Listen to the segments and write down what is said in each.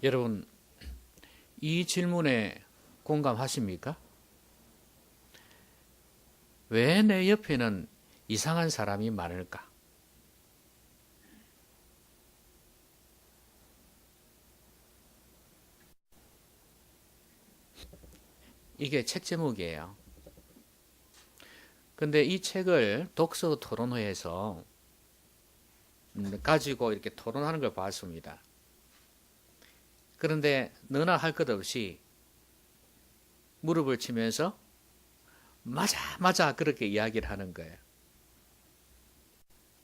여러분, 이 질문에 공감하십니까? 왜 내 옆에는 이상한 사람이 많을까? 이게 책 제목이에요. 근데 이 책을 독서 토론회에서 가지고 이렇게 토론하는 걸 봤습니다. 그런데 너나 할 것 없이 무릎을 치면서 맞아 그렇게 이야기를 하는 거예요.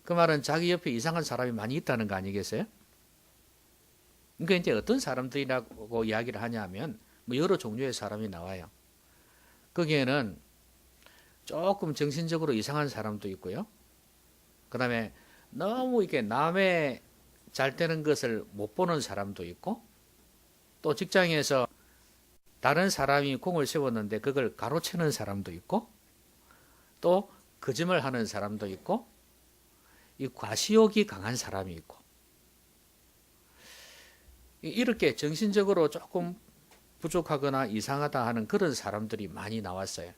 그 말은 자기 옆에 이상한 사람이 많이 있다는 거 아니겠어요? 그러니까 이제 어떤 사람들이라고 이야기를 하냐면 뭐 여러 종류의 사람이 나와요. 거기에는 조금 정신적으로 이상한 사람도 있고요. 그 다음에 너무 이렇게 남의 잘 되는 것을 못 보는 사람도 있고, 또 직장에서 다른 사람이 공을 세웠는데 그걸 가로채는 사람도 있고, 또 거짓말 하는 사람도 있고, 이 과시욕이 강한 사람이 있고, 이렇게 정신적으로 조금 부족하거나 이상하다 하는 그런 사람들이 많이 나왔어요.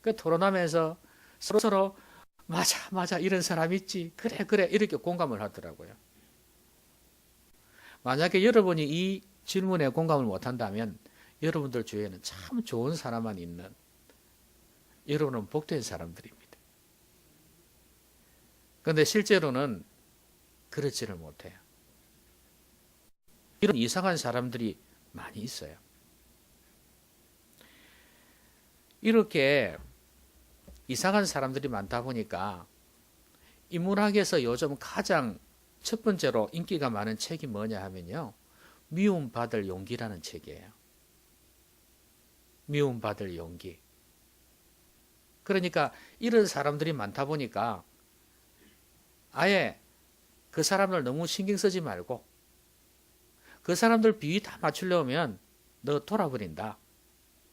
그 토론하면서 서로 맞아 이런 사람 있지, 그래 이렇게 공감을 하더라고요. 만약에 여러분이 이 질문에 공감을 못한다면 여러분들 주위에는 참 좋은 사람만 있는, 여러분은 복된 사람들입니다. 그런데 실제로는 그렇지를 못해요. 이런 이상한 사람들이 많이 있어요. 이렇게 이상한 사람들이 많다 보니까 인문학에서 요즘 가장 첫 번째로 인기가 많은 책이 뭐냐 하면요, 미움받을 용기라는 책이에요. 미움받을 용기. 그러니까 이런 사람들이 많다 보니까 아예 그 사람들 너무 신경 쓰지 말고, 그 사람들 비위 다 맞추려면 너 돌아버린다.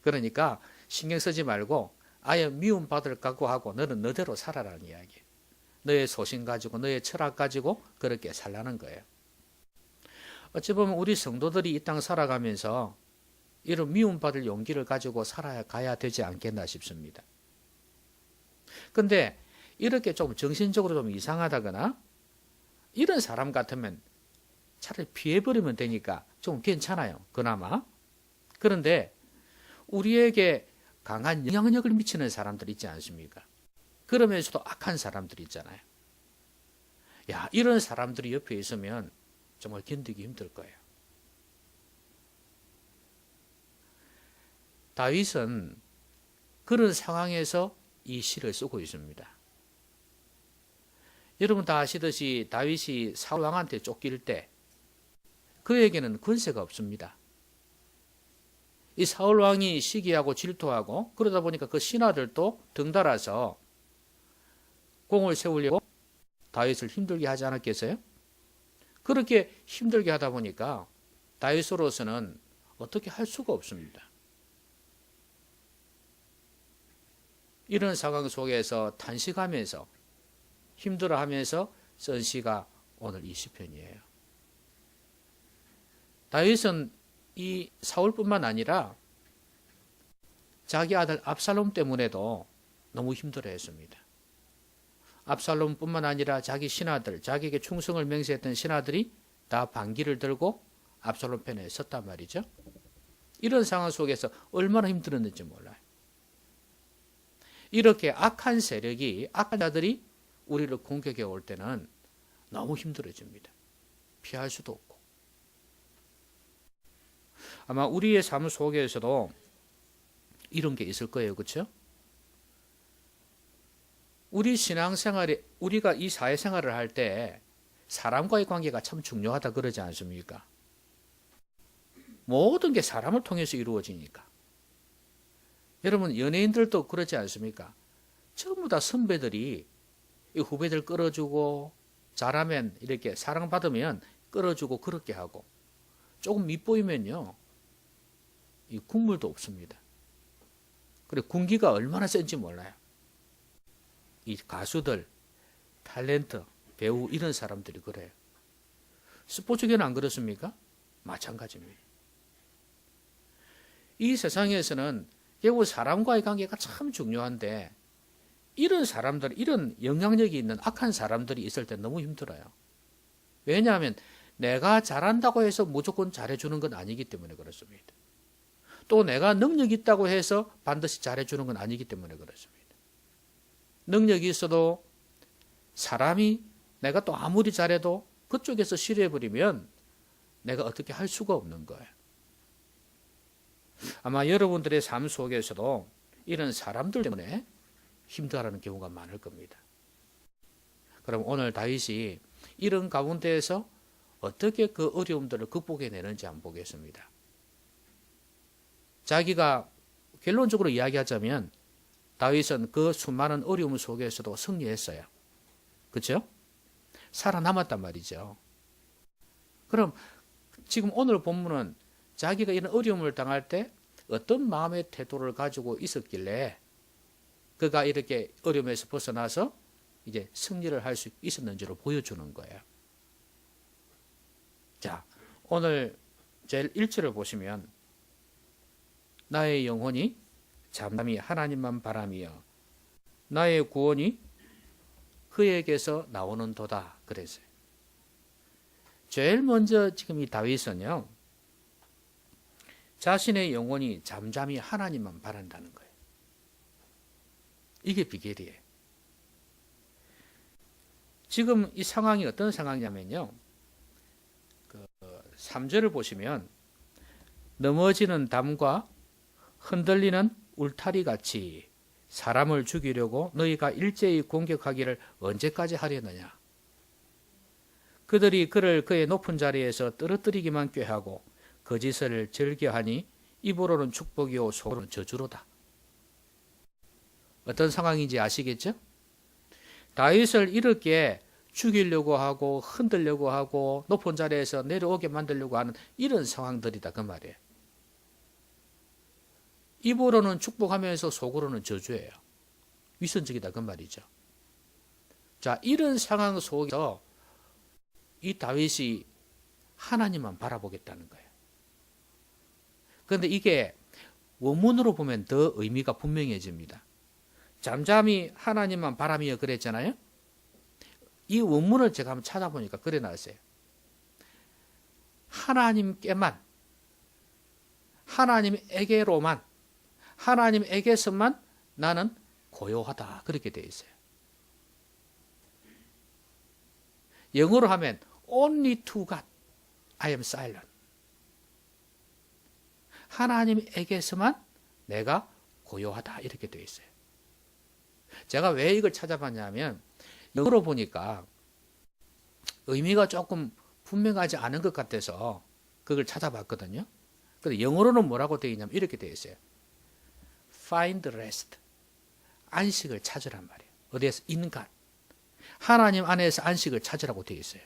그러니까 신경 쓰지 말고 아예 미움받을 각오하고 너는 너대로 살아라는 이야기. 너의 소신 가지고 너의 철학 가지고 그렇게 살라는 거예요. 어찌 보면 우리 성도들이 이 땅 살아가면서 이런 미움받을 용기를 가지고 살아가야 되지 않겠나 싶습니다. 근데 이렇게 좀 정신적으로 좀 이상하다거나 이런 사람 같으면 차라리 피해버리면 되니까 좀 괜찮아요. 그나마. 그런데 우리에게 강한 영향력을 미치는 사람들 있지 않습니까? 그러면서도 악한 사람들이 있잖아요. 야, 이런 사람들이 옆에 있으면 정말 견디기 힘들 거예요. 다윗은 그런 상황에서 이 시를 쓰고 있습니다. 여러분 다 아시듯이 다윗이 사울 왕한테 쫓길 때 그에게는 권세가 없습니다. 이 사울 왕이 시기하고 질투하고 그러다 보니까 그 신하들도 덩달아서 공을 세우려고 다윗을 힘들게 하지 않았겠어요? 그렇게 힘들게 하다 보니까 다윗으로서는 어떻게 할 수가 없습니다. 이런 상황 속에서 탄식하면서 힘들어하면서 쓴 시가 오늘 이 시편이에요. 다윗은 이 사울뿐만 아니라 자기 아들 압살롬 때문에도 너무 힘들어했습니다. 압살롬뿐만 아니라 자기 신하들, 자기에게 충성을 맹세했던 신하들이 다 반기를 들고 압살롬 편에 섰단 말이죠. 이런 상황 속에서 얼마나 힘들었는지 몰라요. 이렇게 악한 세력이, 악한 자들이 우리를 공격해 올 때는 너무 힘들어집니다. 피할 수도 없고. 아마 우리의 삶 속에서도 이런 게 있을 거예요. 그렇죠? 우리 신앙생활에, 우리가 이 사회생활을 할 때 사람과의 관계가 참 중요하다 그러지 않습니까? 모든 게 사람을 통해서 이루어지니까. 여러분 연예인들도 그러지 않습니까? 전부 다 선배들이 이 후배들 끌어주고 잘하면 이렇게 사랑받으면 끌어주고 그렇게 하고, 조금 밉보이면요 이 국물도 없습니다. 그리고 군기가 얼마나 센지 몰라요. 이 가수들, 탤런트, 배우 이런 사람들이 그래요. 스포츠계는 안 그렇습니까? 마찬가지입니다. 이 세상에서는 결국 사람과의 관계가 참 중요한데 이런 사람들, 이런 영향력이 있는 악한 사람들이 있을 때 너무 힘들어요. 왜냐하면 내가 잘한다고 해서 무조건 잘해주는 건 아니기 때문에 그렇습니다. 또 내가 능력이 있다고 해서 반드시 잘해주는 건 아니기 때문에 그렇습니다. 능력이 있어도 사람이 내가 또 아무리 잘해도 그쪽에서 싫어해버리면 내가 어떻게 할 수가 없는 거예요. 아마 여러분들의 삶 속에서도 이런 사람들 때문에 힘들어하는 경우가 많을 겁니다. 그럼 오늘 다윗이 이런 가운데에서 어떻게 그 어려움들을 극복해내는지 한번 보겠습니다. 자기가 결론적으로 이야기하자면 다윗은 그 수많은 어려움 속에서도 승리했어요. 그렇죠? 살아남았단 말이죠. 그럼 지금 오늘 본문은 자기가 이런 어려움을 당할 때 어떤 마음의 태도를 가지고 있었길래 그가 이렇게 어려움에서 벗어나서 이제 승리를 할 수 있었는지를 보여주는 거예요. 자, 오늘 제일 1절을 보시면 나의 영혼이 잠잠히 하나님만 바라며 나의 구원이 그에게서 나오는도다 그랬어요. 제일 먼저 지금 이 다윗은요, 자신의 영혼이 잠잠히 하나님만 바란다는 거예요. 이게 비결이에요. 지금 이 상황이 어떤 상황이냐면요, 3절을 보시면 넘어지는 담과 흔들리는 울타리 같이 사람을 죽이려고 너희가 일제히 공격하기를 언제까지 하려느냐. 그들이 그를 그의 높은 자리에서 떨어뜨리기만 꾀하고 거짓을 즐겨하니 입으로는 축복이요 속으로는 저주로다. 어떤 상황인지 아시겠죠? 다윗을 이렇게 죽이려고 하고 흔들려고 하고 높은 자리에서 내려오게 만들려고 하는 이런 상황들이다 그 말이에요. 입으로는 축복하면서 속으로는 저주예요. 위선적이다 그 말이죠. 자, 이런 상황 속에서 이 다윗이 하나님만 바라보겠다는 거예요. 그런데 이게 원문으로 보면 더 의미가 분명해집니다. 잠잠히 하나님만 바라며 그랬잖아요. 이 원문을 제가 한번 찾아보니까 그래 나왔어요. 하나님께만, 하나님에게로만, 하나님에게서만 나는 고요하다 그렇게 되어 있어요. 영어로 하면 only to God I am silent. 하나님에게서만 내가 고요하다 이렇게 되어 있어요. 제가 왜 이걸 찾아봤냐면 영어로 보니까 의미가 조금 분명하지 않은 것 같아서 그걸 찾아봤거든요. 근데 영어로는 뭐라고 되어 있냐면 이렇게 되어 있어요. Find rest. 안식을 찾으란 말이에요. 어디에서? In God. 하나님 안에서 안식을 찾으라고 되어 있어요.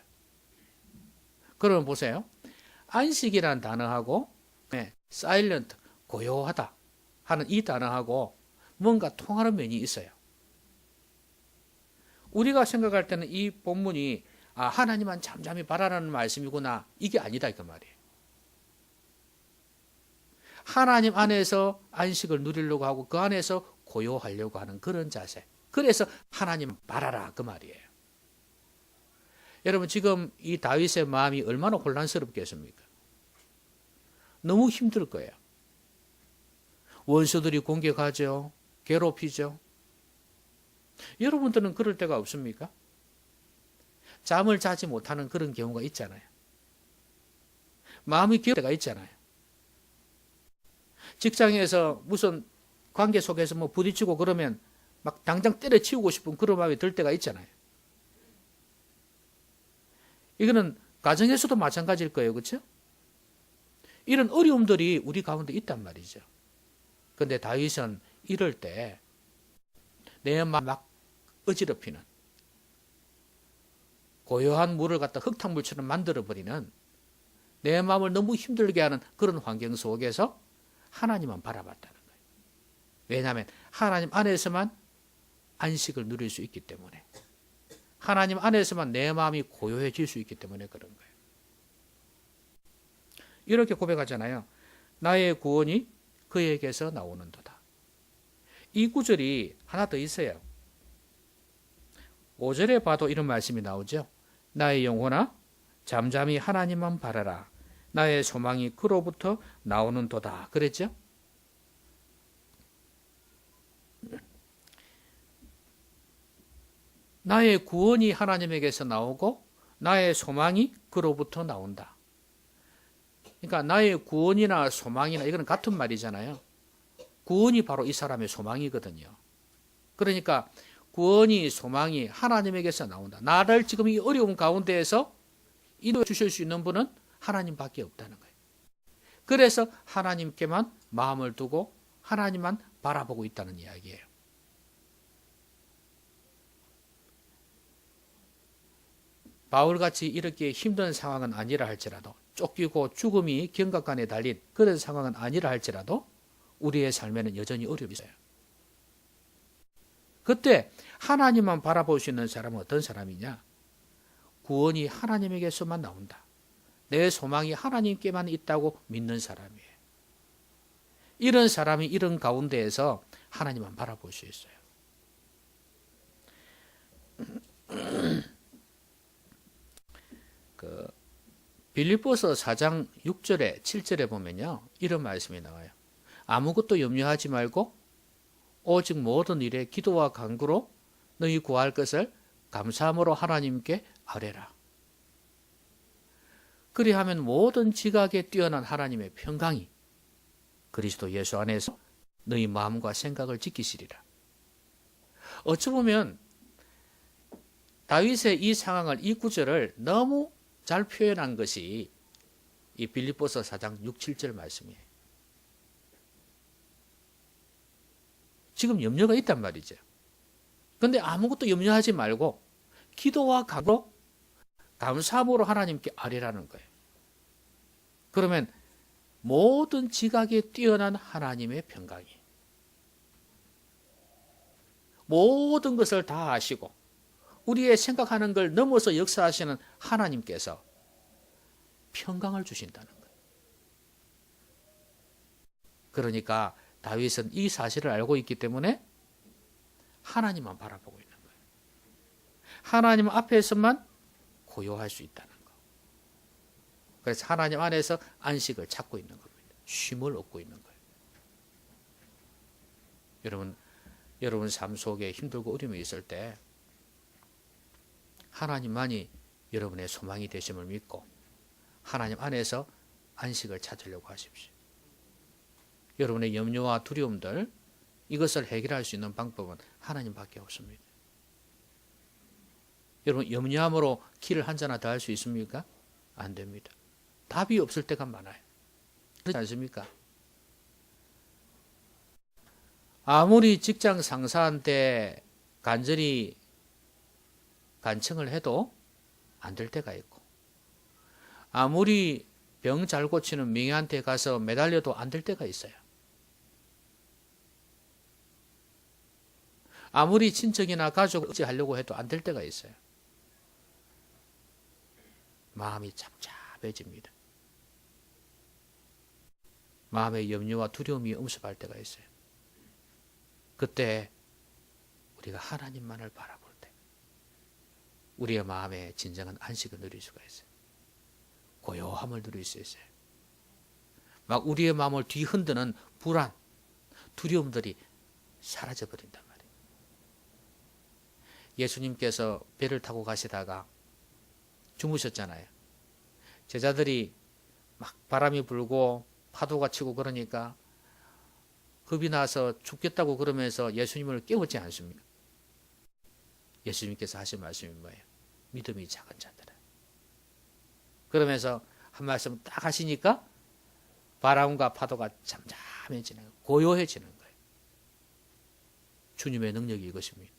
그러면 보세요. 안식이라는 단어하고 silent, 고요하다 하는 이 단어하고 뭔가 통하는 면이 있어요. 우리가 생각할 때는 이 본문이 하나님만 잠잠히 바라라는 말씀이구나 이게 아니다 그 말이에요. 하나님 안에서 안식을 누리려고 하고 그 안에서 고요하려고 하는 그런 자세. 그래서 하나님 바라라 그 말이에요. 여러분 지금 이 다윗의 마음이 얼마나 혼란스럽겠습니까? 너무 힘들 거예요. 원수들이 공격하죠. 괴롭히죠. 여러분들은 그럴 때가 없습니까? 잠을 자지 못하는 그런 경우가 있잖아요. 마음이 기울 때가 있잖아요. 직장에서 무슨 관계 속에서 뭐 부딪히고 그러면 막 당장 때려치우고 싶은 그런 마음이 들 때가 있잖아요. 이거는 가정에서도 마찬가지일 거예요. 그렇죠? 이런 어려움들이 우리 가운데 있단 말이죠. 그런데 다윗은 이럴 때 내 마음 막 어지럽히는 고요한 물을 갖다 흙탕물처럼 만들어버리는 내 마음을 너무 힘들게 하는 그런 환경 속에서 하나님만 바라봤다는 거예요. 왜냐하면 하나님 안에서만 안식을 누릴 수 있기 때문에 하나님 안에서만 내 마음이 고요해질 수 있기 때문에 그런 거예요. 이렇게 고백하잖아요. 나의 구원이 그에게서 나오는도다. 이 구절이 하나 더 있어요. 5절에 봐도 이런 말씀이 나오죠. 나의 영혼아 잠잠히 하나님만 바라라. 나의 소망이 그로부터 나오는도다. 그랬죠? 나의 구원이 하나님에게서 나오고 나의 소망이 그로부터 나온다. 그러니까 나의 구원이나 소망이나 이건 같은 말이잖아요. 구원이 바로 이 사람의 소망이거든요. 그러니까 구원이 소망이 하나님에게서 나온다. 나를 지금 이 어려운 가운데에서 인도해 주실 수 있는 분은 하나님밖에 없다는 거예요. 그래서 하나님께만 마음을 두고 하나님만 바라보고 있다는 이야기예요. 바울같이 이렇게 힘든 상황은 아니라 할지라도, 쫓기고 죽음이 경각간에 달린 그런 상황은 아니라 할지라도 우리의 삶에는 여전히 어려움이 있어요. 그때 하나님만 바라볼 수 있는 사람은 어떤 사람이냐? 구원이 하나님에게서만 나온다. 내 소망이 하나님께만 있다고 믿는 사람이에요. 이런 사람이 이런 가운데에서 하나님만 바라볼 수 있어요. 빌립보서 4장 6절에 7절에 보면요, 이런 말씀이 나와요. 아무것도 염려하지 말고 오직 모든 일에 기도와 간구로 너희 구할 것을 감사함으로 하나님께 아뢰라. 그리하면 모든 지각에 뛰어난 하나님의 평강이 그리스도 예수 안에서 너희 마음과 생각을 지키시리라. 어찌 보면 다윗의 이 상황을, 이 구절을 너무 잘 표현한 것이 이 빌립보서 4장 6, 7절 말씀이에요. 지금 염려가 있단 말이죠. 그런데 아무것도 염려하지 말고 기도와 간구로 감사함으로 하나님께 아뢰라는 거예요. 그러면 모든 지각에 뛰어난 하나님의 평강이, 모든 것을 다 아시고 우리의 생각하는 걸 넘어서 역사하시는 하나님께서 평강을 주신다는 거예요. 그러니까 다윗은 이 사실을 알고 있기 때문에 하나님만 바라보고 있는 거예요. 하나님 앞에서만 고요할 수 있다는 거. 그래서 하나님 안에서 안식을 찾고 있는 겁니다. 쉼을 얻고 있는 거예요. 여러분 삶 속에 힘들고 어려움이 있을 때 하나님만이 여러분의 소망이 되심을 믿고 하나님 안에서 안식을 찾으려고 하십시오. 여러분의 염려와 두려움들, 이것을 해결할 수 있는 방법은 하나님밖에 없습니다. 여러분, 염려함으로 길을 한 잔 더 할 수 있습니까? 안 됩니다. 답이 없을 때가 많아요. 그렇지 않습니까? 아무리 직장 상사한테 간절히 간청을 해도 안 될 때가 있고, 아무리 병 잘 고치는 명의한테 가서 매달려도 안 될 때가 있어요. 아무리 친척이나 가족을 의지하려고 해도 안 될 때가 있어요. 마음이 잡잡해집니다. 마음의 염려와 두려움이 엄습할 때가 있어요. 그때 우리가 하나님만을 바라볼 때 우리의 마음에 진정한 안식을 누릴 수가 있어요. 고요함을 누릴 수 있어요. 막 우리의 마음을 뒤흔드는 불안, 두려움들이 사라져버린단 말이에요. 예수님께서 배를 타고 가시다가 주무셨잖아요. 제자들이 막 바람이 불고 파도가 치고 그러니까 겁이 나서 죽겠다고 그러면서 예수님을 깨웠지 않습니까? 예수님께서 하신 말씀이 뭐예요? 믿음이 작은 자들아. 그러면서 한 말씀 딱 하시니까 바람과 파도가 잠잠해지는 거예요. 고요해지는 거예요. 주님의 능력이 이것입니다.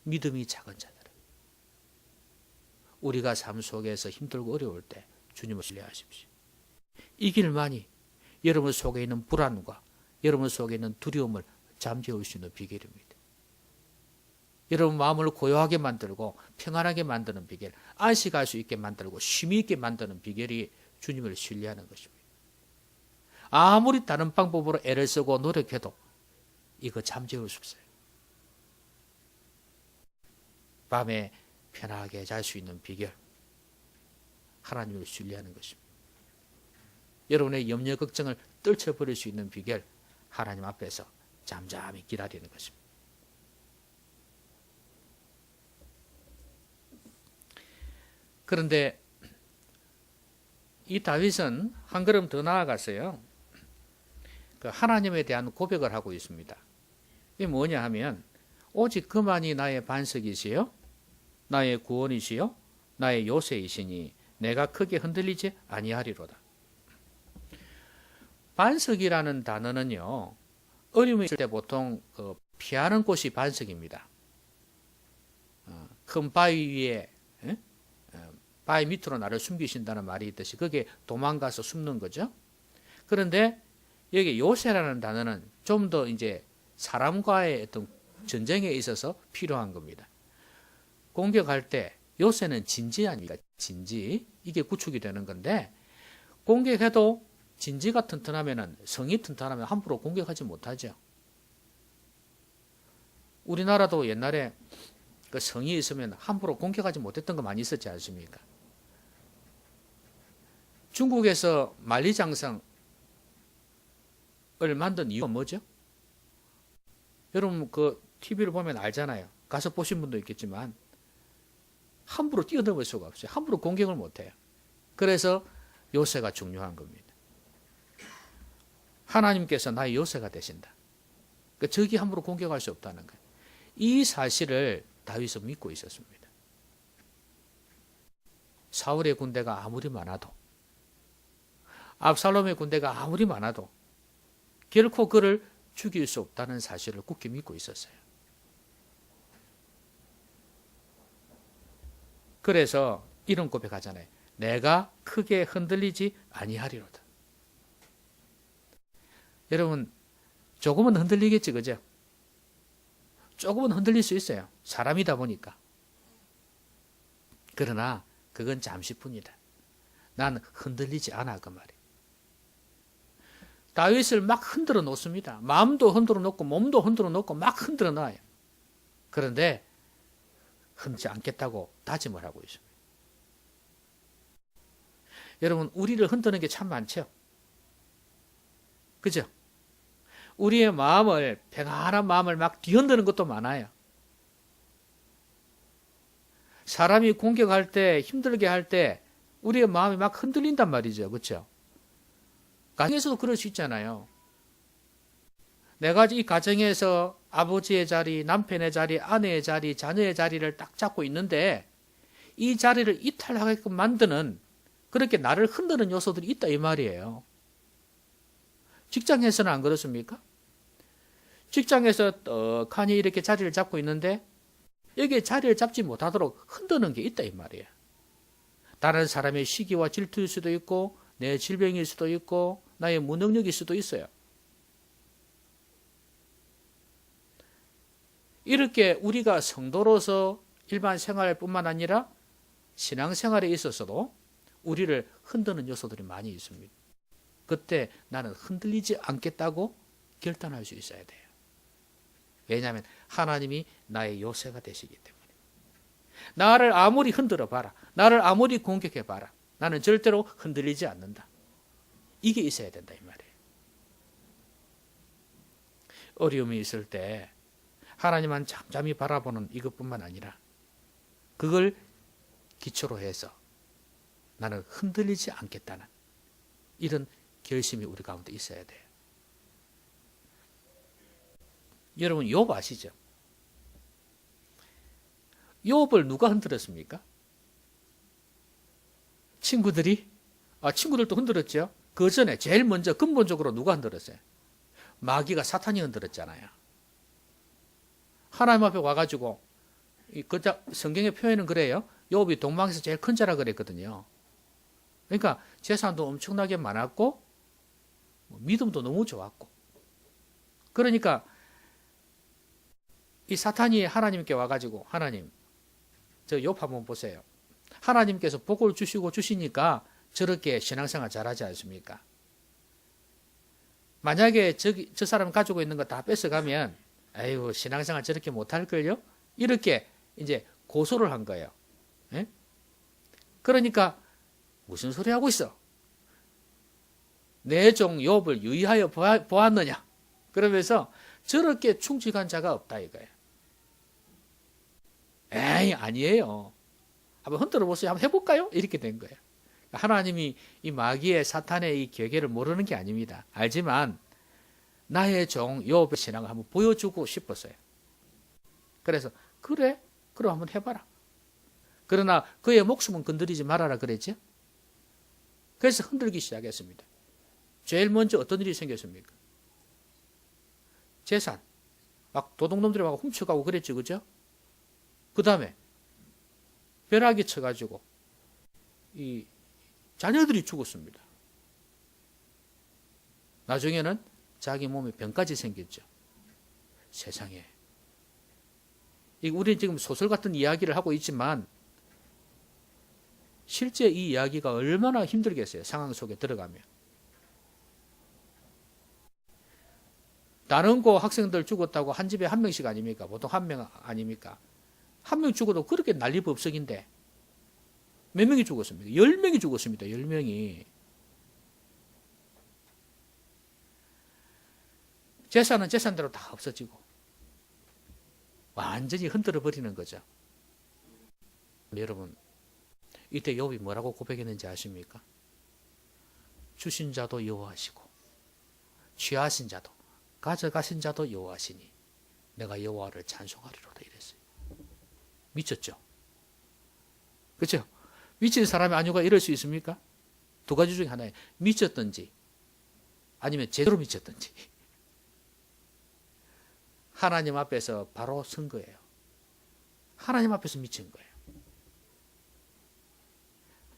믿음이 작은 자들아. 우리가 삶 속에서 힘들고 어려울 때 주님을 신뢰하십시오. 이 길만이 여러분 속에 있는 불안과 여러분 속에 있는 두려움을 잠재울 수 있는 비결입니다. 여러분 마음을 고요하게 만들고 평안하게 만드는 비결, 안식할 수 있게 만들고 쉼이 있게 만드는 비결이 주님을 신뢰하는 것입니다. 아무리 다른 방법으로 애를 쓰고 노력해도 이거 잠재울 수 없어요. 밤에 편하게 잘 수 있는 비결, 하나님을 신뢰하는 것입니다. 여러분의 염려 걱정을 떨쳐버릴 수 있는 비결, 하나님 앞에서 잠잠히 기다리는 것입니다. 그런데 이 다윗은 한 걸음 더 나아갔어요. 그 하나님에 대한 고백을 하고 있습니다. 이게 뭐냐 하면 오직 그만이 나의 반석이시요 나의 구원이시요 나의 요새이시니 내가 크게 흔들리지 아니하리로다. 반석이라는 단어는요, 어려움이 있을 때 보통 피하는 곳이 반석입니다. 큰 바위 위에 바위 밑으로 나를 숨기신다는 말이 있듯이 그게 도망가서 숨는 거죠. 그런데 여기 요새라는 단어는 좀 더 이제 사람과의 어떤 전쟁에 있어서 필요한 겁니다. 공격할 때 요새는 진지 아닙니까? 진지. 이게 구축이 되는 건데 공격해도 진지가 튼튼하면, 성이 튼튼하면 함부로 공격하지 못하죠. 우리나라도 옛날에 그 성이 있으면 함부로 공격하지 못했던 거 많이 있었지 않습니까? 중국에서 만리장성을 만든 이유가 뭐죠? 여러분 그 TV를 보면 알잖아요. 가서 보신 분도 있겠지만 함부로 뛰어넘을 수가 없어요. 함부로 공격을 못해요. 그래서 요새가 중요한 겁니다. 하나님께서 나의 요새가 되신다. 그러니까 적이 함부로 공격할 수 없다는 거예요. 이 사실을 다윗은 믿고 있었습니다. 사울의 군대가 아무리 많아도, 압살롬의 군대가 아무리 많아도 결코 그를 죽일 수 없다는 사실을 굳게 믿고 있었어요. 그래서 이런 고백하잖아요. 내가 크게 흔들리지 아니하리로다. 여러분, 조금은 흔들리겠지, 그죠? 조금은 흔들릴 수 있어요. 사람이다 보니까. 그러나 그건 잠시뿐이다. 난 흔들리지 않아, 그 말이에요. 다윗을 막 흔들어 놓습니다. 마음도 흔들어 놓고 몸도 흔들어 놓고 막 흔들어 놔요. 그런데 흔들지 않겠다고 다짐을 하고 있습니다. 여러분, 우리를 흔드는 게 참 많죠? 그죠? 우리의 마음을, 평안한 마음을 막 뒤흔드는 것도 많아요. 사람이 공격할 때, 힘들게 할 때 우리의 마음이 막 흔들린단 말이죠. 그렇죠? 가정에서도 그럴 수 있잖아요. 내가 이 가정에서 아버지의 자리, 남편의 자리, 아내의 자리, 자녀의 자리를 딱 잡고 있는데 이 자리를 이탈하게끔 만드는, 그렇게 나를 흔드는 요소들이 있다 이 말이에요. 직장에서는 안 그렇습니까? 직장에서 떡하니 이렇게 자리를 잡고 있는데 여기에 자리를 잡지 못하도록 흔드는 게 있다 이 말이에요. 다른 사람의 시기와 질투일 수도 있고 내 질병일 수도 있고 나의 무능력일 수도 있어요. 이렇게 우리가 성도로서 일반 생활뿐만 아니라 신앙생활에 있어서도 우리를 흔드는 요소들이 많이 있습니다. 그때 나는 흔들리지 않겠다고 결단할 수 있어야 돼요. 왜냐하면 하나님이 나의 요새가 되시기 때문에. 나를 아무리 흔들어 봐라, 나를 아무리 공격해 봐라, 나는 절대로 흔들리지 않는다. 이게 있어야 된다 이 말이에요. 어려움이 있을 때 하나님만 잠잠히 바라보는 이것뿐만 아니라 그걸 기초로 해서 나는 흔들리지 않겠다는 이런 결심이 우리 가운데 있어야 돼요. 여러분 욥 아시죠? 욥을 누가 흔들었습니까? 친구들이? 친구들도 흔들었죠. 그 전에 제일 먼저 근본적으로 누가 흔들었어요? 마귀가, 사탄이 흔들었잖아요. 하나님 앞에 와가지고 성경의 표현은 그래요. 욥이 동방에서 제일 큰 자라 그랬거든요. 그러니까 재산도 엄청나게 많았고 믿음도 너무 좋았고, 그러니까 이 사탄이 하나님께 와가지고 하나님 저 욥 한번 보세요. 하나님께서 복을 주시고 주시니까 저렇게 신앙생활 잘하지 않습니까? 만약에 저 사람 가지고 있는 거 다 뺏어가면 아이고 신앙생활 저렇게 못할걸요? 이렇게 이제 고소를 한 거예요. 예? 그러니까 무슨 소리 하고 있어? 내 종 욥을 유의하여 보았느냐? 그러면서 저렇게 충직한 자가 없다 이거예요. 에이 아니에요. 한번 흔들어 보세요. 한번 해볼까요? 이렇게 된 거예요. 하나님이 이 마귀의 사탄의 이 계계를 모르는 게 아닙니다. 알지만 나의 종 욥의 신앙을 한번 보여주고 싶었어요. 그래서 그래? 그럼 한번 해봐라. 그러나 그의 목숨은 건드리지 말아라 그랬죠. 그래서 흔들기 시작했습니다. 제일 먼저 어떤 일이 생겼습니까? 재산. 막 도둑놈들이 막 훔쳐가고 그랬죠. 그죠? 그 다음에 벼락이 쳐가지고 이 자녀들이 죽었습니다. 나중에는 자기 몸에 병까지 생겼죠. 세상에. 우리는 지금 소설 같은 이야기를 하고 있지만 실제 이 이야기가 얼마나 힘들겠어요. 상황 속에 들어가면. 다른 고 학생들 죽었다고 한 집에 한 명씩 아닙니까? 보통 한 명 아닙니까? 한 명 죽어도 그렇게 난리법석인데 몇 명이 죽었습니까? 10명이 죽었습니다. 10명이. 재산은 재산대로 다 없어지고 완전히 흔들어 버리는 거죠. 여러분 이때 욥이 뭐라고 고백했는지 아십니까? 주신 자도 여호와시고 취하신 자도 가져가신 자도 여호와시니 내가 여호와를 찬송하리로다 이랬어요. 미쳤죠? 그렇죠? 미친 사람이 아니고 이럴 수 있습니까? 두 가지 중에 하나에 미쳤든지 아니면 제대로 미쳤든지 하나님 앞에서 바로 선 거예요. 하나님 앞에서 미친 거예요.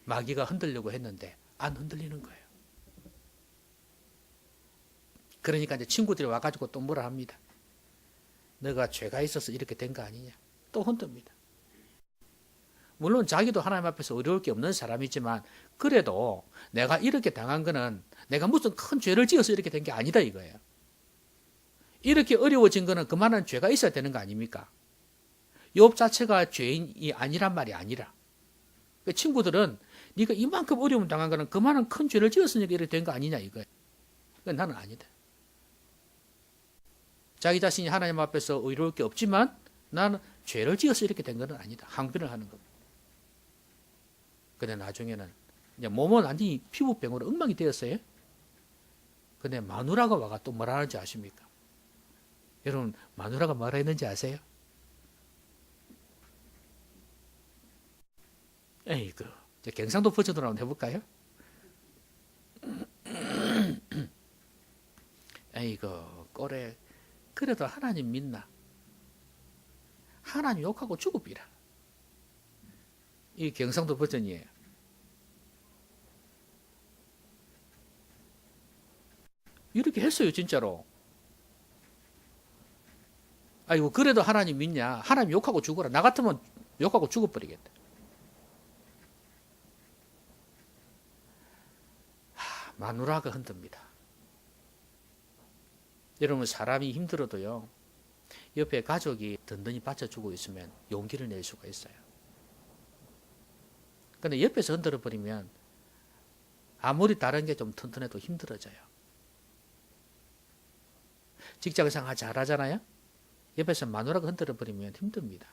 마귀가 흔들려고 했는데 안 흔들리는 거예요. 그러니까 이제 친구들이 와가지고 또 뭐라 합니다. 너가 죄가 있어서 이렇게 된 거 아니냐. 또 흔듭니다. 물론 자기도 하나님 앞에서 어려울 게 없는 사람이지만 그래도 내가 이렇게 당한 거는 내가 무슨 큰 죄를 지어서 이렇게 된 게 아니다 이거예요. 이렇게 어려워진 거는 그만한 죄가 있어야 되는 거 아닙니까? 욥 자체가 죄인이 아니란 말이 아니라 그 친구들은 네가 이만큼 어려움 당한 거는 그만한 큰 죄를 지었으니까 이렇게 된 거 아니냐 이거예요. 나는 아니다. 자기 자신이 하나님 앞에서 의로울 게 없지만 나는 죄를 지어서 이렇게 된 건 아니다. 항변을 하는 겁니다. 근데 나중에는 이제 몸은 완전히 피부병으로 엉망이 되었어요. 근데 마누라가 와가 또 뭐라 하는지 아십니까? 여러분 마누라가 뭐라 했는지 아세요? 에이그 경상도 버전으로 한번 해볼까요? 에이그 꼬래 그래도 하나님 믿나? 하나님 욕하고 죽어비라. 이 경상도 버전이에요. 이렇게 했어요 진짜로. 아이고 그래도 하나님 믿냐? 하나님 욕하고 죽어라. 나 같으면 욕하고 죽어버리겠다. 마누라가 흔듭니다. 여러분 사람이 힘들어도요. 옆에 가족이 든든히 받쳐주고 있으면 용기를 낼 수가 있어요. 근데 옆에서 흔들어 버리면 아무리 다른 게 좀 튼튼해도 힘들어져요. 직장생활 잘하잖아요. 옆에서 마누라가 흔들어 버리면 힘듭니다.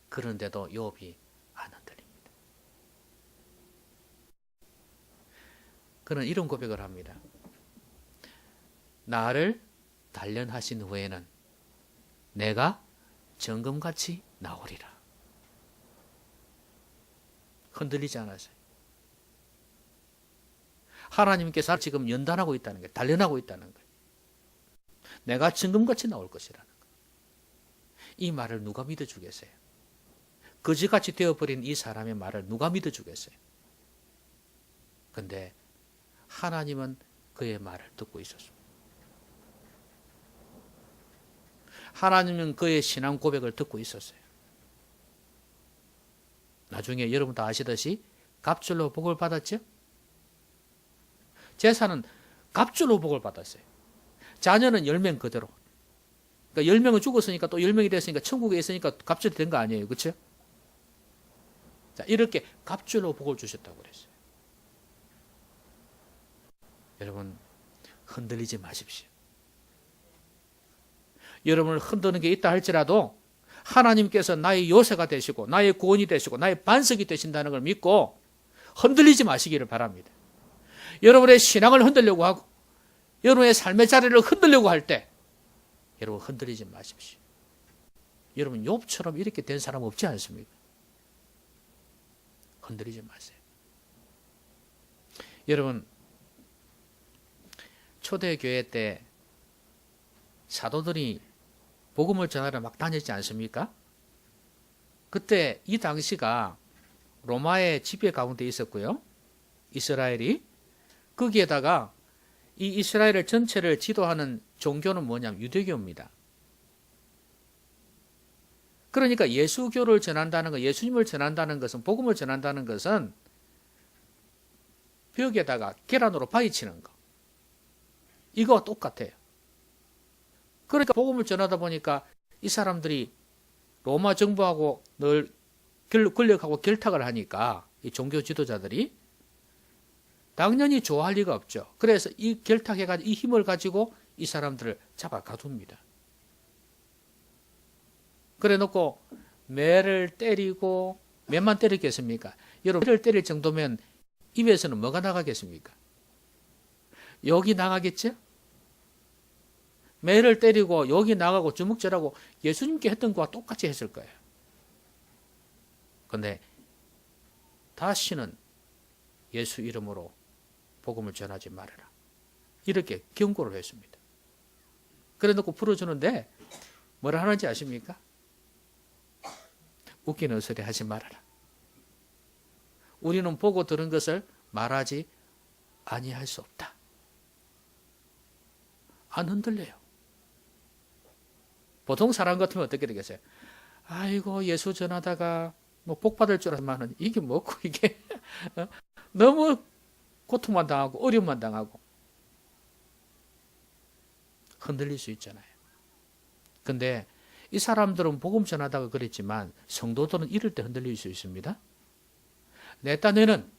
그런데도 욥이 안 흔들립니다. 그는 이런 고백을 합니다. 나를 단련하신 후에는 내가 정금같이 나오리라. 흔들리지 않았어요. 하나님께서 지금 연단하고 있다는 거예요. 단련하고 있다는 거예요. 내가 정금같이 나올 것이라는 거예요. 이 말을 누가 믿어주겠어요? 거지같이 되어버린 이 사람의 말을 누가 믿어주겠어요? 근데 하나님은 그의 말을 듣고 있었습니다. 하나님은 그의 신앙 고백을 듣고 있었어요. 나중에 여러분 다 아시듯이 갑절로 복을 받았죠. 제사는 갑절로 복을 받았어요. 자녀는 10명 그대로. 그러니까 10명은 죽었으니까 또 10명이 됐으니까 천국에 있으니까 갑절이 된 거 아니에요. 그렇죠? 자, 이렇게 갑절로 복을 주셨다고 그랬어요. 여러분, 흔들리지 마십시오. 여러분을 흔드는 게 있다 할지라도 하나님께서 나의 요새가 되시고 나의 구원이 되시고 나의 반석이 되신다는 걸 믿고 흔들리지 마시기를 바랍니다. 여러분의 신앙을 흔들려고 하고 여러분의 삶의 자리를 흔들려고 할 때 여러분 흔들리지 마십시오. 여러분 욥처럼 이렇게 된 사람 없지 않습니까? 흔들리지 마세요. 여러분 초대교회 때 사도들이 복음을 전하러 막 다녔지 않습니까? 그때 이 당시가 로마의 지배 가운데 있었고요. 이스라엘이 거기에다가 이 이스라엘 전체를 지도하는 종교는 뭐냐면 유대교입니다. 그러니까 예수교를 전한다는 것, 예수님을 전한다는 것은, 복음을 전한다는 것은 벽에다가 계란으로 파헤치는 거. 이거와 똑같아요. 그러니까 복음을 전하다 보니까 이 사람들이 로마 정부하고 늘 권력하고 결탁을 하니까 이 종교 지도자들이 당연히 좋아할 리가 없죠. 그래서 이 결탁해가지고 이 힘을 가지고 이 사람들을 잡아 가둡니다. 그래 놓고 매를 때리고, 매만 때리겠습니까? 여러분, 매를 때릴 정도면 입에서는 뭐가 나가겠습니까? 욕이 나가겠죠? 매를 때리고 욕이 나가고 주먹질하고 예수님께 했던 거와 똑같이 했을 거예요. 그런데 다시는 예수 이름으로 복음을 전하지 말아라. 이렇게 경고를 했습니다. 그래 놓고 풀어주는데 뭐라 하는지 아십니까? 웃기는 소리 하지 말아라. 우리는 보고 들은 것을 말하지 아니할 수 없다. 안 흔들려요. 보통 사람 같으면 어떻게 되겠어요? 아이고 예수 전하다가 뭐 복 받을 줄 알았지만 이게 뭐고 이게 너무 고통만 당하고 어려움만 당하고 흔들릴 수 있잖아요. 근데 이 사람들은 복음 전하다가 그랬지만 성도들은 이럴 때 흔들릴 수 있습니다. 내 딴에는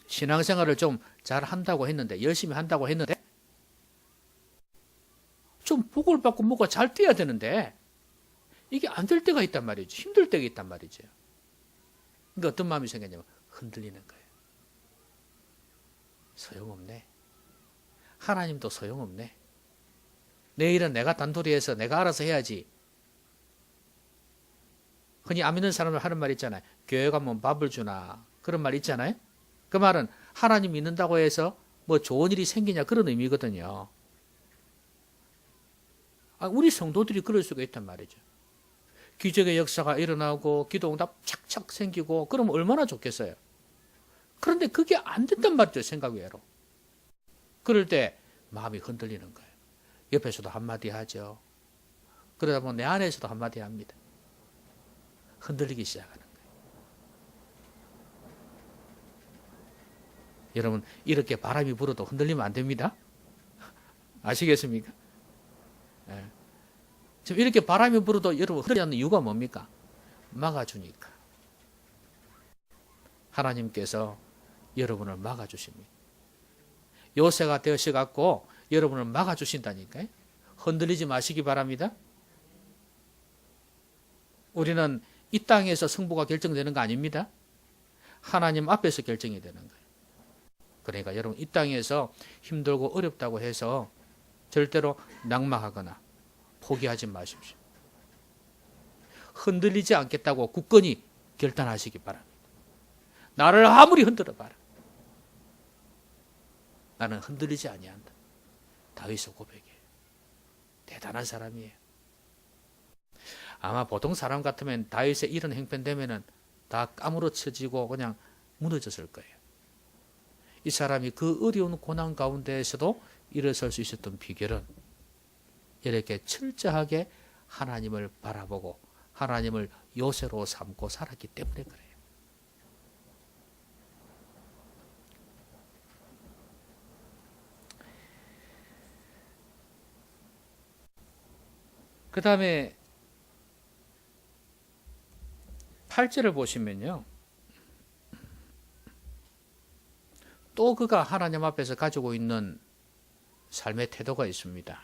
신앙생활을 좀 잘 한다고 했는데, 열심히 한다고 했는데 좀 복을 받고 뭐가 잘 돼야 되는데 이게 안 될 때가 있단 말이죠. 힘들 때가 있단 말이죠. 그러니까 어떤 마음이 생겼냐면 흔들리는 거예요. 소용없네. 하나님도 소용없네. 내 일은 내가 단돌이 해서 내가 알아서 해야지. 흔히 안 믿는 사람들 하는 말 있잖아요. 교회 가면 밥을 주나. 그런 말 있잖아요. 그 말은 하나님 믿는다고 해서 뭐 좋은 일이 생기냐 그런 의미거든요. 우리 성도들이 그럴 수가 있단 말이죠. 기적의 역사가 일어나고 기도응답 착착 생기고 그러면 얼마나 좋겠어요. 그런데 그게 안 된단 말이죠. 생각 외로. 그럴 때 마음이 흔들리는 거예요. 옆에서도 한마디 하죠. 그러다 보면 내 안에서도 한마디 합니다. 흔들리기 시작하는 거예요. 여러분 이렇게 바람이 불어도 흔들리면 안 됩니다. 아시겠습니까? 네. 지금 이렇게 바람이 불어도 여러분 흔들리지 않는 이유가 뭡니까? 막아주니까. 하나님께서 여러분을 막아주십니다. 요새가 되어셔갖고 여러분을 막아주신다니까요. 흔들리지 마시기 바랍니다. 우리는 이 땅에서 승부가 결정되는 거 아닙니다. 하나님 앞에서 결정이 되는 거예요. 그러니까 여러분 이 땅에서 힘들고 어렵다고 해서 절대로 낙망하거나 포기하지 마십시오. 흔들리지 않겠다고 굳건히 결단하시기 바랍니다. 나를 아무리 흔들어 봐라. 나는 흔들리지 아니한다. 다윗의 고백이에요. 대단한 사람이에요. 아마 보통 사람 같으면 다윗의 이런 행편 되면은 다 까무러쳐지고 그냥 무너졌을 거예요. 이 사람이 그 어려운 고난 가운데에서도 일어설 수 있었던 비결은 이렇게 철저하게 하나님을 바라보고 하나님을 요새로 삼고 살았기 때문에 그래요. 그 다음에 8절을 보시면요. 또 그가 하나님 앞에서 가지고 있는 삶의 태도가 있습니다.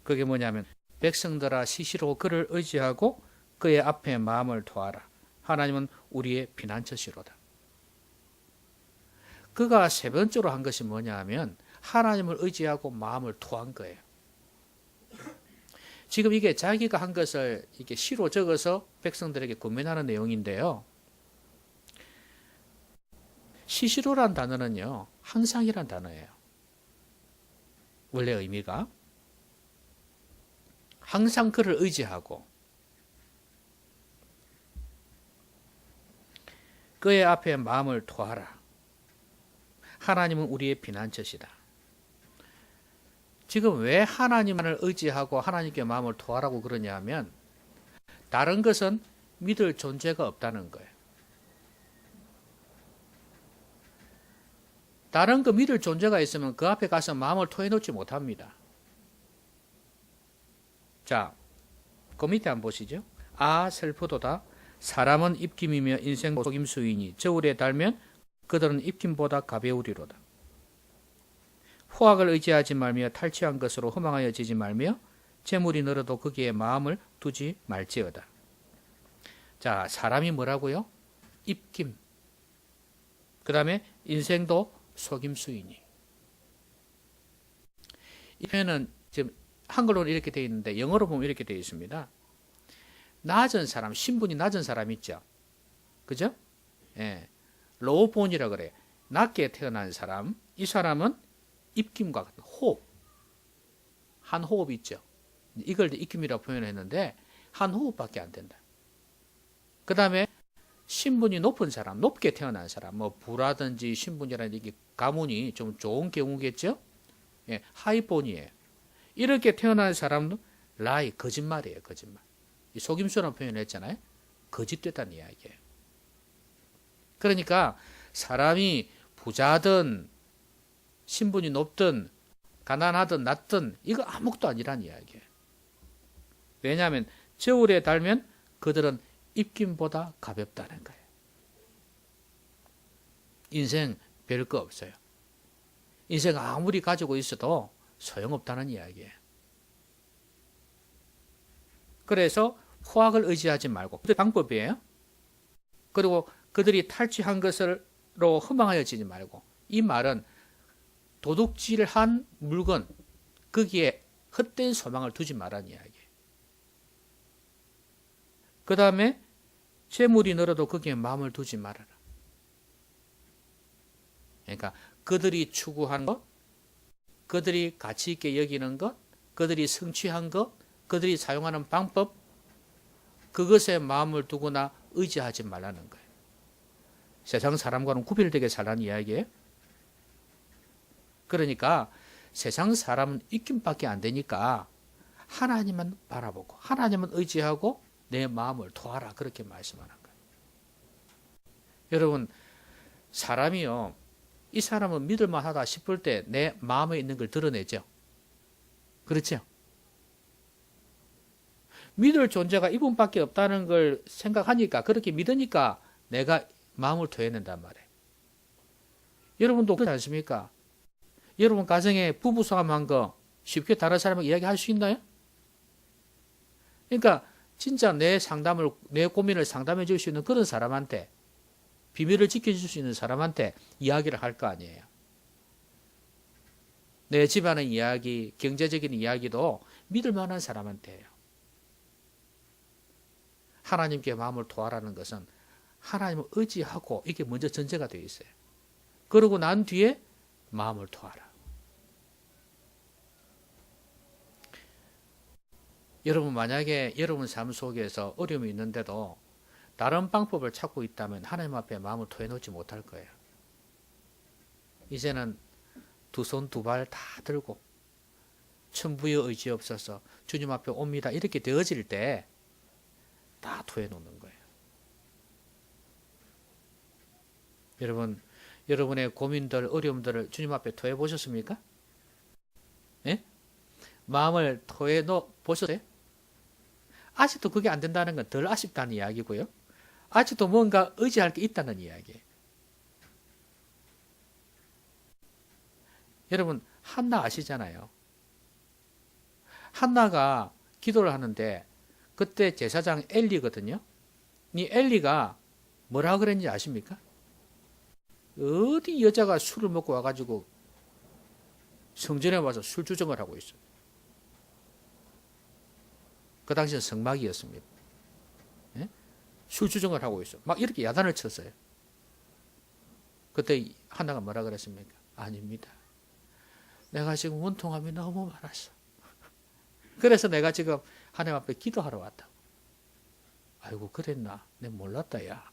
그게 뭐냐면 백성들아 시시로 그를 의지하고 그의 앞에 마음을 토하라. 하나님은 우리의 피난처시로다. 그가 세 번째로 한 것이 뭐냐 하면 하나님을 의지하고 마음을 토한 거예요. 지금 이게 자기가 한 것을 이렇게 시로 적어서 백성들에게 권면하는 내용인데요. 시시로란 단어는요, 항상이란 단어예요. 원래 의미가 항상 그를 의지하고 그의 앞에 마음을 토하라. 하나님은 우리의 피난처시다. 지금 왜 하나님만을 의지하고 하나님께 마음을 토하라고 그러냐 하면 다른 것은 믿을 존재가 없다는 거예요. 다른 거 믿을 존재가 있으면 그 앞에 가서 마음을 토해 놓지 못합니다. 자, 그 밑에 한번 보시죠. 아 슬프도다. 사람은 입김이며 인생 속임수이니 저울에 달면 그들은 입김보다 가벼우리로다. 후학을 의지하지 말며 탈취한 것으로 허망하여지지 말며 재물이 늘어도 거기에 마음을 두지 말지어다. 자, 사람이 뭐라고요? 입김. 그 다음에 인생도 속임수이니. 이 표현은 지금 한글로는 이렇게 되어 있는데 영어로 보면 이렇게 되어 있습니다. 낮은 사람, 신분이 낮은 사람 있죠. 그죠? 예. 로우본이라 그래요. 낮게 태어난 사람. 이 사람은 입김과 같은 호흡. 한 호흡 있죠. 이걸 입김이라고 표현했는데 한 호흡밖에 안 된다. 그 다음에 신분이 높은 사람, 높게 태어난 사람, 뭐 부라든지 신분이라는 이게 가문이 좀 좋은 경우겠죠. 예, 하이본이에요. 이렇게 태어난 사람은 라이, 거짓말이에요, 거짓말. 이 속임수라는 표현을 했잖아요. 거짓됐다는 이야기예요. 그러니까 사람이 부자든 신분이 높든 가난하든 낮든 이거 아무것도 아니란 이야기예요. 왜냐하면 저울에 달면 그들은 입김보다 가볍다는 거예요. 인생 별거 없어요. 인생 아무리 가지고 있어도 소용없다는 이야기예요. 그래서 후학을 의지하지 말고 그 방법이에요. 그리고 그들이 탈취한 것으로 허망하여지지 말고, 이 말은 도둑질한 물건 거기에 헛된 소망을 두지 말라는 이야기예요. 그 다음에 재물이 늘어도 거기에 마음을 두지 말아라. 그러니까 그들이 추구한 것, 그들이 가치 있게 여기는 것, 그들이 성취한 것, 그들이 사용하는 방법, 그것에 마음을 두거나 의지하지 말라는 거예요. 세상 사람과는 구별되게 살라는 이야기예요. 그러니까 세상 사람은 입김밖에 안 되니까 하나님만 바라보고 하나님만 의지하고 내 마음을 토하라, 그렇게 말씀하는 거예요. 여러분, 사람이요, 이 사람은 믿을만하다 싶을 때 내 마음에 있는 걸 드러내죠. 그렇죠? 믿을 존재가 이분밖에 없다는 걸 생각하니까, 그렇게 믿으니까 내가 마음을 토해낸단 말이에요. 여러분도 그렇지 않습니까? 여러분 가정에 부부싸움한 거 쉽게 다른 사람에게 이야기할 수 있나요? 그러니까 진짜 내 상담을, 내 고민을 상담해 줄 수 있는 그런 사람한테, 비밀을 지켜줄 수 있는 사람한테 이야기를 할 거 아니에요. 내 집안의 이야기, 경제적인 이야기도 믿을 만한 사람한테 해요. 하나님께 마음을 토하라는 것은 하나님을 의지하고, 이게 먼저 전제가 되어 있어요. 그러고 난 뒤에 마음을 토하라. 여러분, 만약에 여러분 삶 속에서 어려움이 있는데도 다른 방법을 찾고 있다면 하나님 앞에 마음을 토해놓지 못할 거예요. 이제는 두 손 두 발 다 들고 천부의 의지 없어서 주님 앞에 옵니다, 이렇게 되어질 때 딱 토해 놓는 거예요. 여러분, 여러분의 고민들, 어려움들을 주님 앞에 토해 보셨습니까? 예? 마음을 토해 놓 보셨어요? 아직도 그게 안 된다는 건 덜 아쉽다는 이야기고요. 아직도 뭔가 의지할 게 있다는 이야기예요. 여러분, 한나 아시잖아요. 한나가 기도를 하는데 그때 제사장 엘리거든요. 이 엘리가 뭐라 그랬는지 아십니까? 어디 여자가 술을 먹고 와가지고 성전에 와서 술 주정을 하고 있어요. 그 당시는 성막이었습니다. 예? 술 주정을 하고 있어. 막 이렇게 야단을 쳤어요. 그때 한나가 뭐라 그랬습니까? 아닙니다. 내가 지금 원통함이 너무 많았어. 그래서 내가 지금 하나님 앞에 기도하러 왔다. 아이고 그랬나? 내가 몰랐다 야.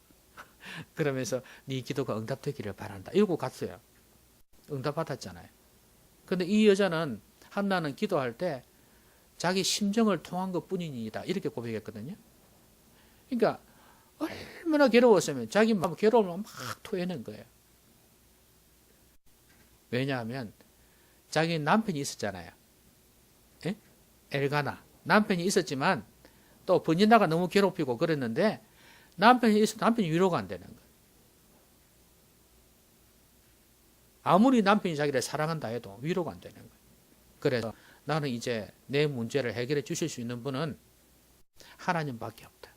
그러면서 네 기도가 응답되기를 바란다. 이러고 갔어요. 응답 받았잖아요. 근데 이 여자는 한나는 기도할 때 자기 심정을 통한 것 뿐이니다. 이렇게 고백했거든요. 그러니까 얼마나 괴로웠으면 자기 마음 괴로움을 막 토해낸 거예요. 왜냐하면 자기 남편이 있었잖아요. 예? 엘가나. 남편이 있었지만 또 번지나가 너무 괴롭히고 그랬는데 남편이 위로가 안 되는 거예요. 아무리 남편이 자기를 사랑한다 해도 위로가 안 되는 거예요. 그래서 나는 이제 내 문제를 해결해 주실 수 있는 분은 하나님밖에 없다.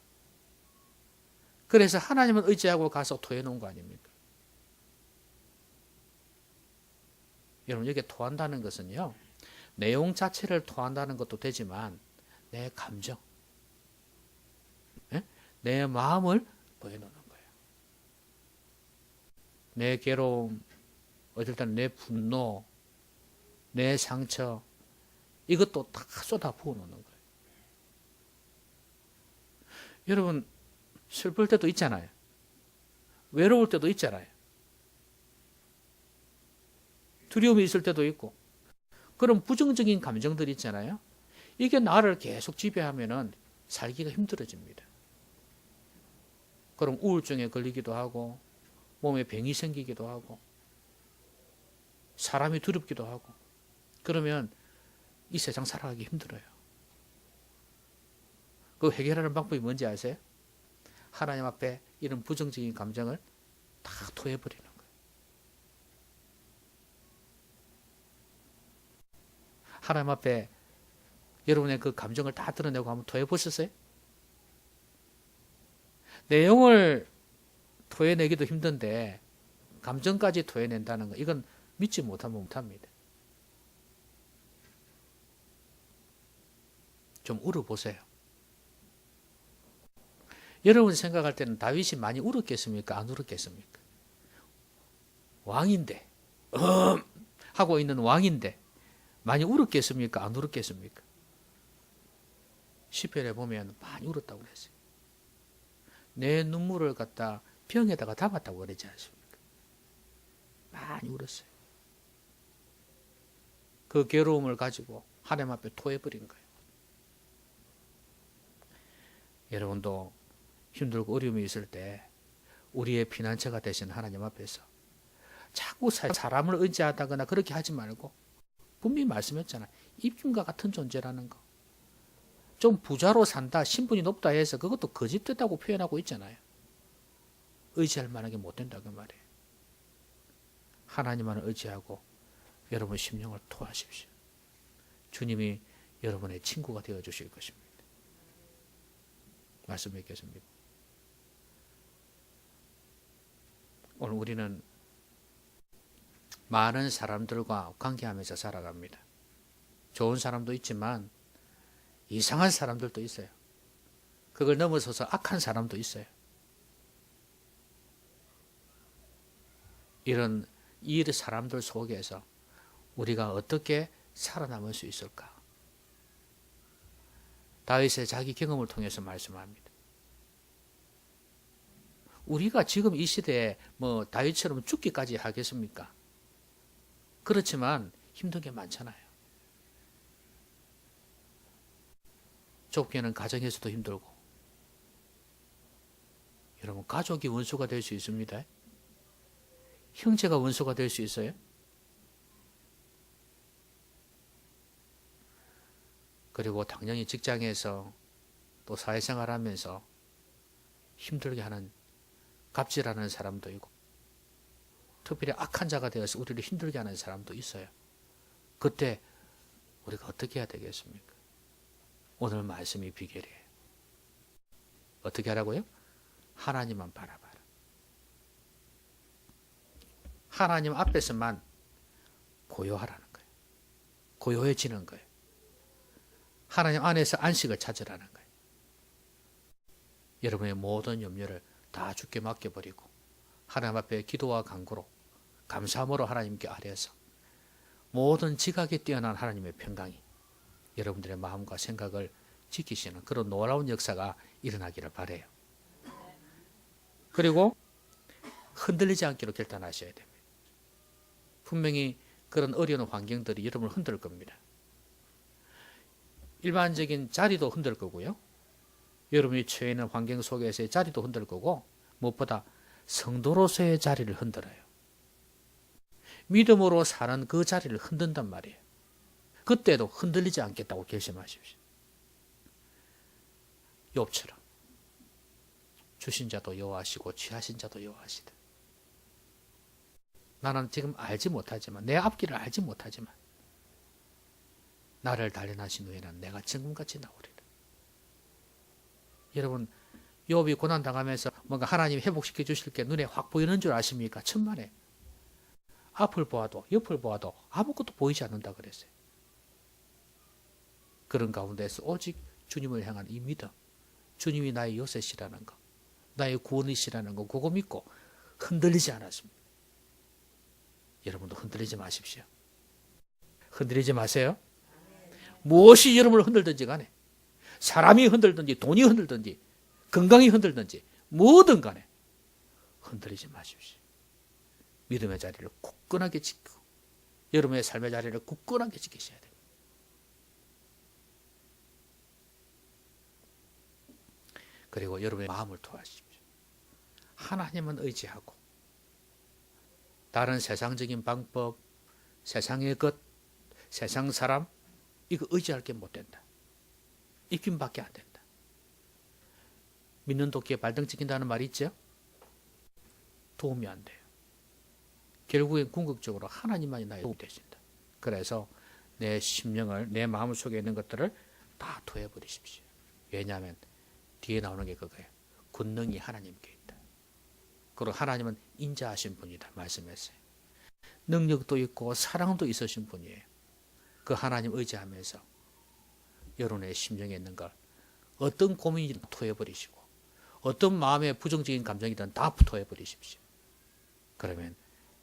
그래서 하나님을 의지하고 가서 토해놓은 거 아닙니까? 여러분 여기에 토한다는 것은요. 내용 자체를 토한다는 것도 되지만 내 감정, 내 마음을 보여놓는 거예요. 내 괴로움, 어떨 때는 내 분노, 내 상처 이것도 다 쏟아 부어놓는 거예요. 여러분 슬플 때도 있잖아요. 외로울 때도 있잖아요. 두려움이 있을 때도 있고 그런 부정적인 감정들이 있잖아요. 이게 나를 계속 지배하면은 살기가 힘들어집니다. 그럼 우울증에 걸리기도 하고 몸에 병이 생기기도 하고 사람이 두렵기도 하고 그러면 이 세상 살아가기 힘들어요. 그 해결하는 방법이 뭔지 아세요? 하나님 앞에 이런 부정적인 감정을 다 토해버리는 거예요. 하나님 앞에 여러분의 그 감정을 다 드러내고 한번 토해보셨어요? 내용을 토해내기도 힘든데 감정까지 토해낸다는 거 이건 믿지 못하면 못합니다. 좀 울어보세요. 여러분 생각할 때는 다윗이 많이 울었겠습니까? 안 울었겠습니까? 왕인데 하고 있는 왕인데 많이 울었겠습니까? 안 울었겠습니까? 시편에 보면 많이 울었다고 그랬어요. 내 눈물을 갖다 병에다가 담았다고 그러지 않습니까? 많이 울었어요. 그 괴로움을 가지고 하나님 앞에 토해버린 거예요. 여러분도 힘들고 어려움이 있을 때 우리의 피난처가 되신 하나님 앞에서 자꾸 사람을 의지하다거나 그렇게 하지 말고 분명히 말씀했잖아요. 입김과 같은 존재라는 거. 좀 부자로 산다, 신분이 높다 해서 그것도 거짓됐다고 표현하고 있잖아요. 의지할 만하게 못 된다 그 말이에요. 하나님만을 의지하고 여러분 심령을 토하십시오. 주님이 여러분의 친구가 되어 주실 것입니다. 말씀 뵙겠습니다. 오늘 우리는 많은 사람들과 관계하면서 살아갑니다. 좋은 사람도 있지만 이상한 사람들도 있어요. 그걸 넘어서서 악한 사람도 있어요. 이런 사람들 속에서 우리가 어떻게 살아남을 수 있을까? 다윗의 자기 경험을 통해서 말씀합니다. 우리가 지금 이 시대에 뭐 다윗처럼 죽기까지 하겠습니까? 그렇지만 힘든 게 많잖아요. 좁게는 가정에서도 힘들고 여러분, 가족이 원수가 될 수 있습니다. 형제가 원수가 될 수 있어요. 그리고 당연히 직장에서 또 사회생활하면서 힘들게 하는 갑질하는 사람도 있고, 특별히 악한 자가 되어서 우리를 힘들게 하는 사람도 있어요. 그때 우리가 어떻게 해야 되겠습니까? 오늘 말씀이 비결이에요. 어떻게 하라고요? 하나님만 바라봐라. 하나님 앞에서만 고요하라는 거예요. 고요해지는 거예요. 하나님 안에서 안식을 찾으라는 거예요. 여러분의 모든 염려를 다 주께 맡겨버리고 하나님 앞에 기도와 간구로 감사함으로 하나님께 아뢰어서 모든 지각에 뛰어난 하나님의 평강이 여러분들의 마음과 생각을 지키시는 그런 놀라운 역사가 일어나기를 바라요. 그리고 흔들리지 않기로 결단하셔야 됩니다. 분명히 그런 어려운 환경들이 여러분을 흔들 겁니다. 일반적인 자리도 흔들 거고요. 여러분이 처해 있는 환경 속에서의 자리도 흔들 거고, 무엇보다 성도로서의 자리를 흔들어요. 믿음으로 사는 그 자리를 흔든단 말이에요. 그때도 흔들리지 않겠다고 결심하십시오. 욥처럼 주신 자도 여호와시고 취하신 자도 여호와시다. 나는 지금 알지 못하지만, 내 앞길을 알지 못하지만 나를 단련하신 후에는 내가 정금같이 나오리라. 여러분, 욥이 고난당하면서 뭔가 하나님이 회복시켜 주실 게 눈에 확 보이는 줄 아십니까? 천만에. 앞을 보아도 옆을 보아도 아무것도 보이지 않는다 그랬어요. 그런 가운데서 오직 주님을 향한 이 믿음, 주님이 나의 요새시라는 거, 나의 구원이시라는 거, 그거 믿고 흔들리지 않았습니다. 여러분도 흔들리지 마십시오. 흔들리지 마세요. 무엇이 여러분을 흔들든지 간에, 사람이 흔들든지 돈이 흔들든지 건강이 흔들든지 뭐든 간에 흔들리지 마십시오. 믿음의 자리를 굳건하게 지키고 여러분의 삶의 자리를 굳건하게 지키셔야 됩니다. 그리고 여러분의 마음을 도와주십시오. 하나님은 의지하고 다른 세상적인 방법, 세상의 것, 세상 사람, 이거 의지할 게 못 된다. 입김밖에 안 된다. 믿는 도끼에 발등 찍힌다는 말이 있죠? 도움이 안 돼요. 결국엔 궁극적으로 하나님만이 나의 도움이 되신다. 그래서 내 심령을, 내 마음 속에 있는 것들을 다 토해버리십시오. 왜냐하면 뒤에 나오는 게 그거예요. 권능이 하나님께 있다. 그리고 하나님은 인자하신 분이다 말씀했어요. 능력도 있고 사랑도 있으신 분이에요. 그 하나님 의지하면서 여러분의 심령에 있는 걸 어떤 고민이든 토해버리시고 어떤 마음의 부정적인 감정이든 다 토해버리십시오. 그러면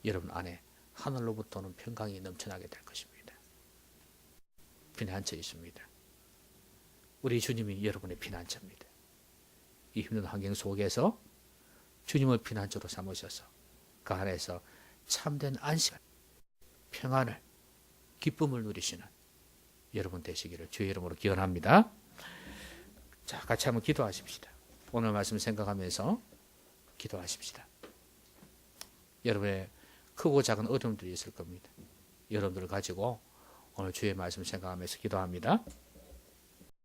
여러분 안에 하늘로부터는 평강이 넘쳐나게 될 것입니다. 피난처 있습니다. 우리 주님이 여러분의 피난처입니다. 이 힘든 환경 속에서 주님을 피난처로 삼으셔서 그 안에서 참된 안식을, 평안을, 기쁨을 누리시는 여러분 되시기를 주의 이름으로 기원합니다. 자, 같이 한번 기도하십시다. 오늘 말씀 생각하면서 기도하십시다. 여러분의 크고 작은 어려움들이 있을 겁니다. 여러분들을 가지고 오늘 주의 말씀 생각하면서 기도합니다.